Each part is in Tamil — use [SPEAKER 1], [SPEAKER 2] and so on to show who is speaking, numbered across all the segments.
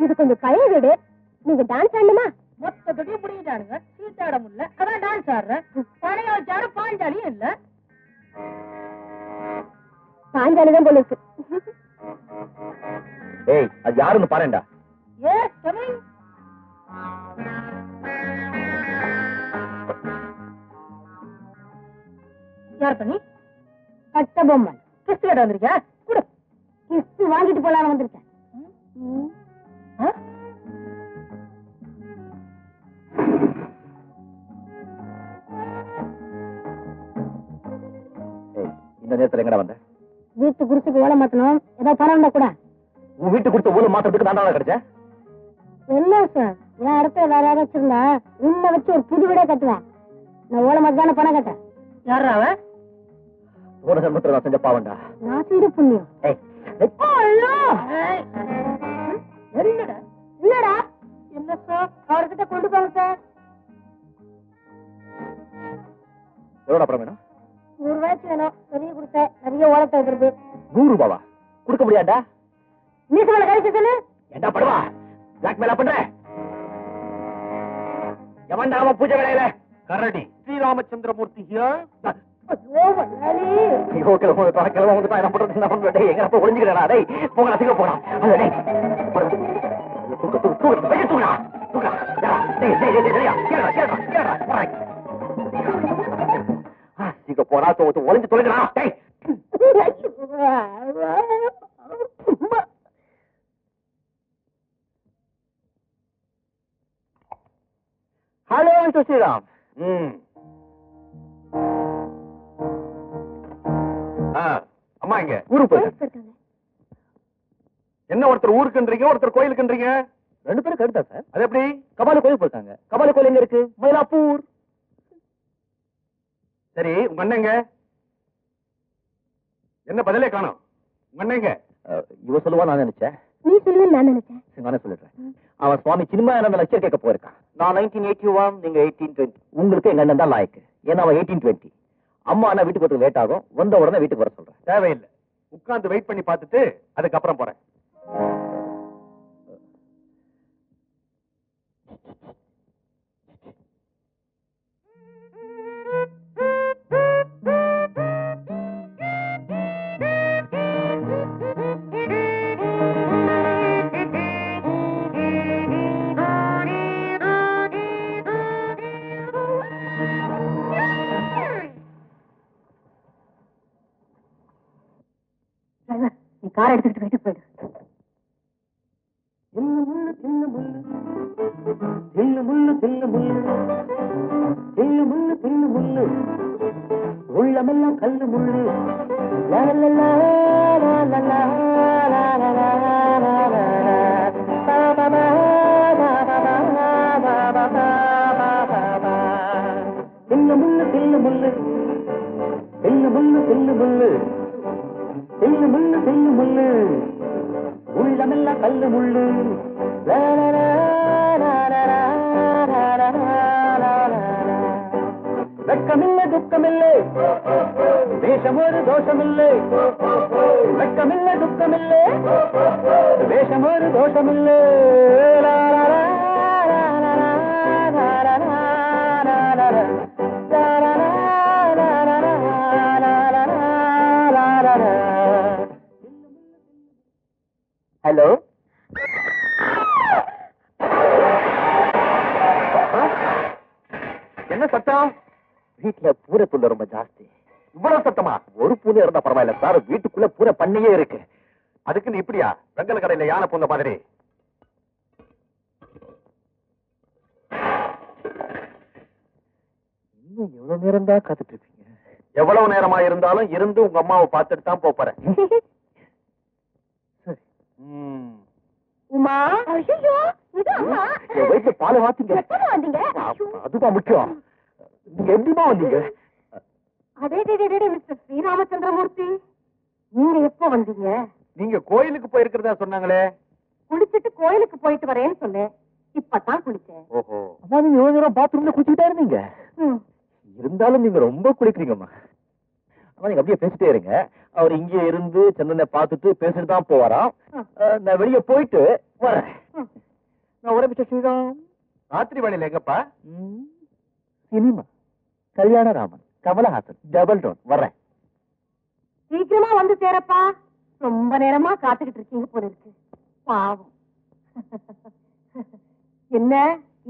[SPEAKER 1] இது கொஞ்சம் பழைய வீடு. நீங்க டான்ஸ் ஆடணுமா?
[SPEAKER 2] மொத்தத்தையும் புடிங்கிட்டானுங்க. சீட்டாட முடியல, அதான் டான்ஸ் ஆடுறேன். பழைய வச்சாரு பாஞ்சாலியும் இல்ல.
[SPEAKER 1] பாஞ்சாலிதான் போல இருக்கு.
[SPEAKER 3] ஏய், அது யாருன்னு பாருண்டா.
[SPEAKER 2] Yes coming. யார் பண்ணி?
[SPEAKER 1] கட்ட பொம்மன்.
[SPEAKER 2] கிறிஸ்து கேட்ட வந்திருக்கியா? குடு.
[SPEAKER 1] கிஸ்து வாங்கிட்டு போலான்னு வந்திருக்கேன்.
[SPEAKER 3] இந்த நேரத்துல எங்கடா வந்த?
[SPEAKER 1] வீட்டு குடிசுக்கு ஓலை மாத்தணும். ஏதோ பணம் இருந்தா கூட.
[SPEAKER 3] உன் வீட்டு கொடுத்த ஊழல் மாத்திரத்துக்கு தாண்டா கிடைச்சேன்.
[SPEAKER 1] என்ன சார், என் இடத்துல வேற யாராவது வச்சிருந்தா உன்னை வச்சு ஒரு புது வீடே கட்டுவேன். நான் ஓலை மாத்தான பணம் கட்டேன்.
[SPEAKER 2] யாரா அவன்?
[SPEAKER 3] ஒரு ஜென்மத்துல நான் செஞ்ச பாவண்டா.
[SPEAKER 1] நான் செய்த புண்ணியம்.
[SPEAKER 2] என்னடா
[SPEAKER 1] இல்லடா,
[SPEAKER 2] என்ன சார்?
[SPEAKER 1] அவர்கிட்ட கொண்டு போங்க சார்.
[SPEAKER 3] எவ்வளவு அப்புறம் வேணும்?
[SPEAKER 1] 100 ரூபாய்க்கு வேணும். பெரிய கொடுத்த நிறைய ஓலத்தை வைக்கிறது.
[SPEAKER 3] 100 ரூபாவா? கொடுக்க முடியாதா?
[SPEAKER 1] நீ சொல்ல கழிச்சு சொல்லு.
[SPEAKER 3] ஏண்டா படுவா, பிளாக் மேல பண்ற? எவன்டா அவன் பூஜை வேலையில? கரடி ஸ்ரீராமச்சந்திரமூர்த்தி ஹியர்.
[SPEAKER 1] ஐயோ வல்லாலி.
[SPEAKER 3] ஐயோ கிளம்ப வந்து என்ன பண்றது? நான் வந்து எங்க அப்ப ஒளிஞ்சுக்கிறேன். டேய் போங்க, அதிக போடா. அது டேய் தூக்கு தூக்கு தூக்கு வெளிய தூக்குடா. தூக்குடா. டேய் டேய் டேய் டேய் கேடா கேடா கேடா போடா. அதிக போடா, தூக்கு ஒளிஞ்சு தொலைங்கடா. டேய் ஹலோ மிஸ்டர் ஸ்ரீராம். அம்மா இங்க ஊருக்கு போயிருக்காங்க. என்ன ஒருத்தர் ஊருக்குன்றீங்க, ஒருத்தர் கோயிலுக்குன்றீங்க? 2 பேரும் கருத்தா சார். அது எப்படி? கபால கோயில் போயிருக்காங்க. கபால கோயில் எங்க இருக்கு? மயிலாப்பூர். சரி, உங்க அண்ணன் எங்க? என்ன பதிலே காணோம்? உங்க அண்ணன் எங்க? இவ சொல்லுவா நான் நினைச்சேன்.
[SPEAKER 1] நீ சொல்லு, நான் நினைச்சேன்.
[SPEAKER 3] நானே சொல்லிடுறேன். அவன் சுவாமி சின்மயானந்த லட்சம் கேட்க போயிருக்கான். நான் 1981, நீங்க 1820. உங்களுக்கு எங்க அண்ணன் தான் லாய்க்கு. ஏன்னா அவன் 1820. அம்மா அண்ணா வீட்டுக்கு வரது லேட் ஆகும். வந்த உடனே வீட்டுக்கு வர சொல்றேன். தேவையில்லை, உட்கார்ந்து வெயிட் பண்ணி பார்த்துட்டு அதுக்கப்புறம் போறேன்.
[SPEAKER 1] நீ கார் எடுத்துக்கிட்டு வீட்டுக்கு போயிடு.
[SPEAKER 3] உள்ளமெல்லாம் கல்லு முள்ளு. தில்லு முள்ளு தில்லு முள்ளு தில்லு முள்ளு தில்லு முள்ளு தில்லு முள்ளு தில்லு முள்ளு உள்ளமெல்லாம் கல்லு முள்ளு. வெட்கமில்லை துக்கமில்லை வேஷம் ஒரு தோஷமில்லை. வெட்கமில்லை துக்கமில்லை வேஷம் ஒரு தோஷமில்லை. ஹலோ, என்ன சத்தம்? வீட்டுல பூரை புல்ல ரொம்ப ஜாஸ்தி. இவ்வளவு சத்தமா? ஒரு பூனை இருந்தா பரவாயில்ல சார், வீட்டுக்குள்ள பூரை பண்ணையே இருக்கு. அதுக்கு நீ இப்படியா வெங்கல கடையில யானை பூந்த மாதிரி? இன்னும் எவ்வளவு நேரம் தான் காத்துட்டு இருக்கீங்க? எவ்வளவு நேரமா இருந்தாலும் இருந்து உங்க அம்மாவை பார்த்துட்டு தான் போறேன்.
[SPEAKER 1] உமா, ஐயோ இது அம்மா.
[SPEAKER 3] என் வயிற்று பாலை வாத்தீங்க.
[SPEAKER 1] எப்ப வந்தீங்க?
[SPEAKER 3] அதுதான் முக்கியம். நீங்க எப்படிமா வந்தீங்க?
[SPEAKER 1] அடே மிஸ்டர் ஸ்ரீராமச்சந்திரமூர்த்தி, நீங்க எப்ப வந்தீங்க?
[SPEAKER 3] நீங்க கோயிலுக்கு போயிருக்கிறதா சொன்னாங்களே.
[SPEAKER 1] குளிச்சிட்டு கோயிலுக்கு போயிட்டு வரேன்னு சொன்னேன். இப்பதான் குளிச்சேன்.
[SPEAKER 3] ஓஹோ, அம்மா நீங்க எவ்வளவு நேரம் பாத்ரூம்ல குளிச்சுட்டா இருந்தீங்க? இருந்தாலும் நீங்க ரொம்ப குளிக்கிறீங்கம்மா. நீங்க அப்படியே பேசிட்டே இருங்க. அவர் இங்கே இருந்து சந்தனை பார்த்துட்டு பேசிட்டு தான் போவாராம். நான் வெளியே போயிட்டு வரேன். நான் வரேன் மிஸ்டர் ஸ்ரீராம்.
[SPEAKER 4] ராத்திரி வேலையில எங்கப்பா?
[SPEAKER 3] Cinema Kalyanaraman Kamalahasan double tone வர்றேன்.
[SPEAKER 1] சீக்கிரமா வந்து சேரப்பா. ரொம்ப நேரமா காத்துக்கிட்டு இருக்கீங்க போல இருக்கு. பாவம். என்ன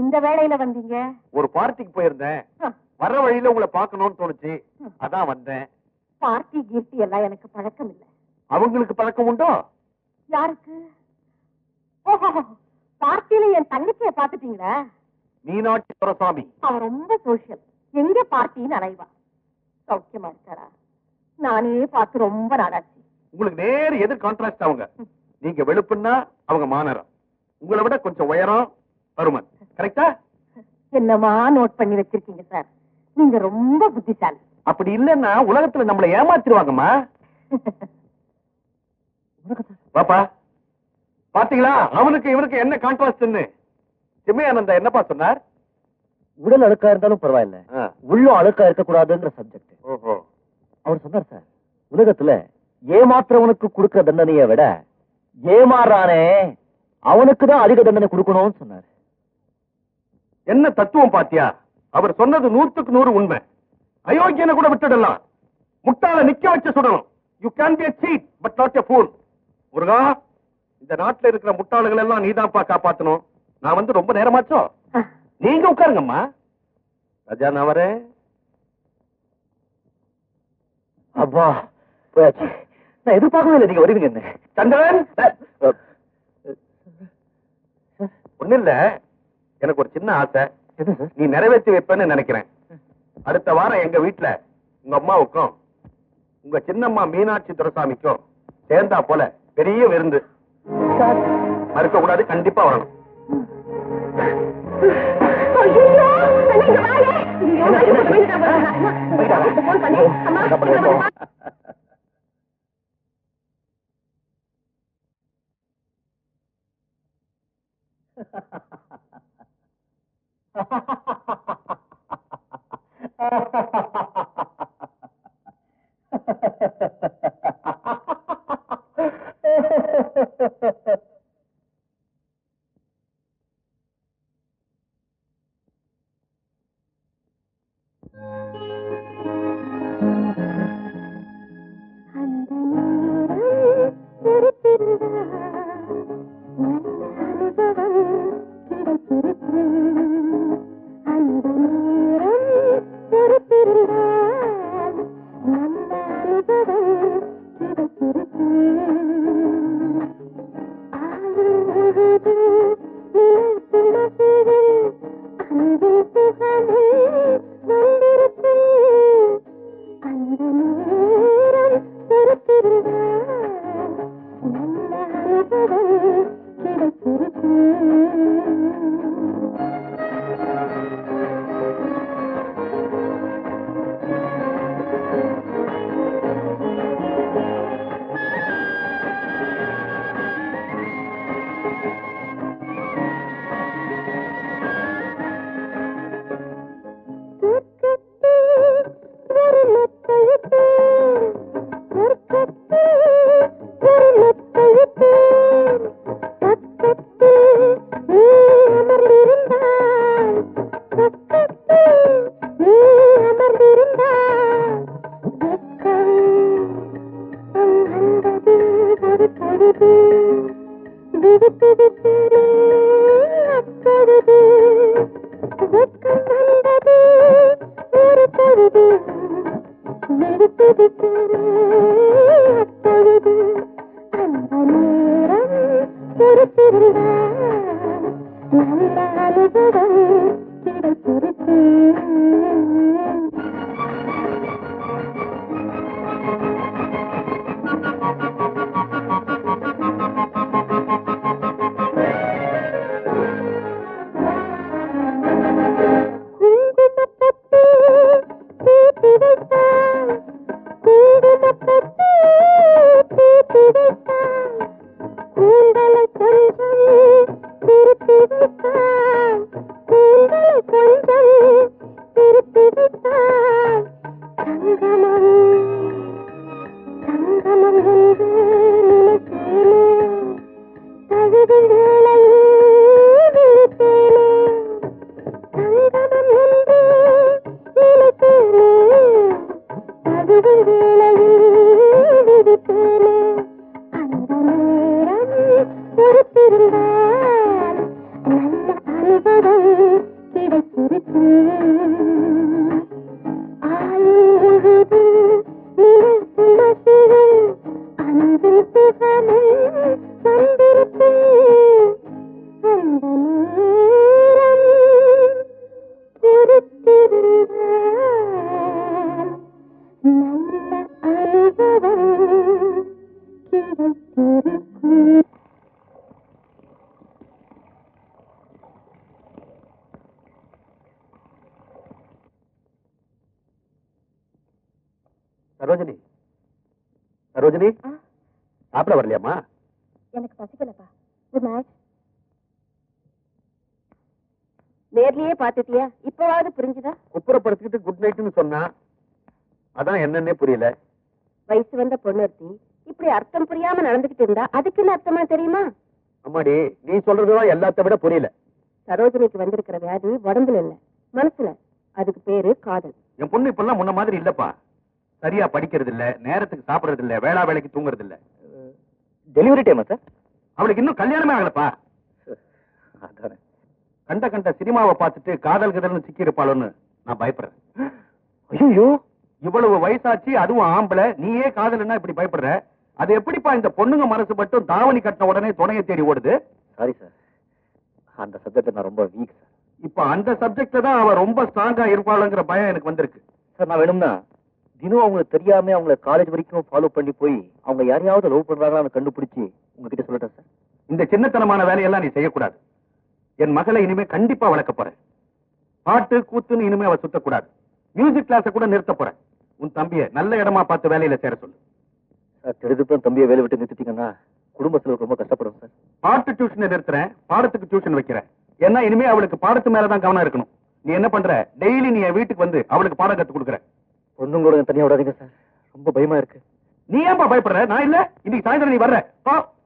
[SPEAKER 1] இந்த வேளையில வந்தீங்க?
[SPEAKER 4] ஒரு பார்ட்டிக்கு போயிருந்தேன். வர்ற வழியில உங்களை பார்க்கணும்னு தோணுச்சு, அதான் வந்தேன்.
[SPEAKER 1] பார்ட்டி கீர்த்தி எல்லாம் எனக்கு பழக்கம் இல்ல.
[SPEAKER 4] அவங்களுக்கு பழக்கம் உண்டோ?
[SPEAKER 1] யாருக்கு? ஓஹோ, பார்ட்டியில என் தங்கச்சியை பாத்துட்டீங்களா?
[SPEAKER 4] மீனாட்சி துரசாமி.
[SPEAKER 1] அவ ரொம்ப சோசியல். எங்க பார்ட்டின்னு அலைவா. சௌக்கியமா இருக்காளா? நானே பார்த்து ரொம்ப நாளாச்சு.
[SPEAKER 4] உங்களுக்கு நேர் எதிர் கான்ட்ராஸ்ட் அவங்க. நீங்க வெளுப்புன்னா அவங்க மாநரம். உங்களை விட கொஞ்சம் உயரம், பருமன். கரெக்டா?
[SPEAKER 1] என்னமா நோட் பண்ணி வச்சிருக்கீங்க சார். நீங்க ரொம்ப புத்திசாலி.
[SPEAKER 4] அப்படி இல்லன்னா உலகத்துல நம்மளை ஏமாத்திருவாங்கம்மா. பாப்பா பாத்தீங்களா அவனுக்கு இவனுக்கு என்ன கான்ட்ராஸ்ட்னு? சிம்மையானந்தா என்னப்பா சொன்னார்?
[SPEAKER 3] உடல் அழுக்கா இருந்தாலும் பரவாயில்ல, உள்ளம் அழுக்கா இருக்கக்கூடாதுங்கிற சப்ஜெக்ட்.
[SPEAKER 4] ஓஹோ.
[SPEAKER 3] அவர் சொன்னார் சார், உலகத்துல ஏமாத்துறவனுக்கு கொடுக்கிற தண்டனையை விட ஏமாறானே அவனுக்கு தான் அதிக தண்டனை கொடுக்கணும்னு சொன்னார்.
[SPEAKER 4] என்ன தத்துவம் பாத்தியா? அவர் சொன்னது 100க்கு 100 உண்மை. அயோக்கியனை கூட விட்டுடலாம், முட்டாள நிக்க வச்சு சுடணும். You can be a cheat but not a fool. Muruga, இந்த நாட்டுல இருக்கிற முட்டாளுகள் எல்லாம் நீதான்ப்பா காப்பாத்தணும். நான் வந்து ரொம்ப நேரமாச்சோ? நீங்க உட்காருங்கம்மா. ரஜானவரே.
[SPEAKER 3] அப்பா போயாச்சு. நான் எதிர்பார்க்கவே இல்லை நீங்க வருவீங்க. என்ன
[SPEAKER 4] சந்திரன், ஒண்ணு இல்ல, எனக்கு ஒரு சின்ன ஆசை. நீ நிறைவேற்றி வைப்பேன்னு நினைக்கிறேன். அடுத்த வாரம் எங்க வீட்டுல உங்க அம்மாவுக்கும் உங்க சின்னம்மா மீனாட்சி துரசாமிக்கும் சேர்ந்தா போல பெரிய விருந்து. மறுக்க கூடாது, கண்டிப்பா வரணும்.
[SPEAKER 1] கொஞ்சம்
[SPEAKER 4] சரோஜினி, சரோஜினி, சாப்பிட வரலையாமா?
[SPEAKER 1] எனக்கு பசிக்கலப்பா. Good night. நேர்லயே பாத்துட்டியா? இப்பவாவது புரிஞ்சுதா?
[SPEAKER 4] குப்புறப்படுத்திக்கிட்டு குட் நைட்னு சொன்னா அதான் என்னன்னே புரியல.
[SPEAKER 1] வயசு வந்த பொண்ணு ஒருத்தி இப்படி அர்த்தம் புரியாம நடந்துகிட்டு இருந்தா அதுக்கு என்ன அர்த்தமா தெரியுமா?
[SPEAKER 4] அம்மாடி, நீ சொல்றதுதான் எல்லாத்த விட புரியல.
[SPEAKER 1] சரோஜினிக்கு வந்திருக்கிற வியாதி உடம்புல இல்ல, மனசுல. அதுக்கு பேரு காதல்.
[SPEAKER 4] என் பொண்ணு இப்பெல்லாம் முன்ன மாதிரி இல்லப்பா. சரியா படிக்கிறது இல்ல, நேரத்துக்கு சாப்பிடறது இல்ல, வேளா வேலைக்கு தூங்குறது இல்ல.
[SPEAKER 3] டெலிவரி டைமா சார்?
[SPEAKER 4] அவளுக்கு இன்னும் கல்யாணமே ஆகலப்பா.
[SPEAKER 3] அதானே.
[SPEAKER 4] கண்ட சினிமாவை பார்த்துட்டு காதல் கதல்னு சிக்கி இருப்பாளோன்னு நான் பயப்படுறேன்.
[SPEAKER 3] ஐயோ,
[SPEAKER 4] இவ்வளவு வயசாச்சு, அதுவும் ஆம்பளை, நீயே காதல்னா இப்படி பயப்படுற? அது எப்படிப்பா இந்த பொண்ணுங்க மனசு மட்டும் தாவணி கட்டின உடனே துணையை தேடி ஓடுது?
[SPEAKER 3] சாரி சார், அந்த சப்ஜெக்ட் நான் ரொம்ப வீக் சார்.
[SPEAKER 4] இப்ப அந்த சப்ஜெக்ட்ல தான் அவ ரொம்ப ஸ்ட்ராங்கா இருப்பாளுங்கிற பயம் எனக்கு வந்திருக்கு.
[SPEAKER 3] சார், நான் வேணும்னா தினம் அவங்களுக்கு தெரியாம அவங்கள காலேஜ் வரைக்கும் ஃபாலோ பண்ணி போய் அவங்க யாரையாவது லவ் பண்றாங்கன்னு கண்டுபிடிச்சு உங்ககிட்ட சொல்லட்டேன் சார்.
[SPEAKER 4] இந்த சின்னத்தனமான வேலையெல்லாம் நீ செய்யக்கூடாது. என் மகளை இனிமே கண்டிப்பா வளர்க்க போறேன். பாட்டு கூத்துன்னு இனிமே அவ சுத்தக்கூடாது. மியூசிக் கிளாஸ கூட நிறுத்த போறேன். உன் தம்பிய நல்ல இடமா பார்த்து வேலையில சேர சொல்லு.
[SPEAKER 3] சார், தெரிதுப்புறம் தம்பியை வேலை விட்டு நிறுத்திட்டீங்கன்னா குடும்பத்துல ரொம்ப கஷ்டப்படும் சார்.
[SPEAKER 4] பாட்டு டியூஷனை நிறுத்துறேன், பாடத்துக்கு டியூஷன் வைக்கிறேன். ஏன்னா இனிமே அவளுக்கு பாடத்து மேலதான் கவனம் இருக்கணும். நீ என்ன பண்ற? டெய்லி நீ என் வீட்டுக்கு வந்து அவளுக்கு பாடம் கத்து கொடுக்குற.
[SPEAKER 3] ஒண்ணும் கூட தனியா விடாதீங்க சார், ரொம்ப பயமா இருக்கு.
[SPEAKER 4] நீ ஏன்பா பயப்படுற? நான் இல்ல, இன்னைக்கு சாயந்தரம் நீ வர்ற.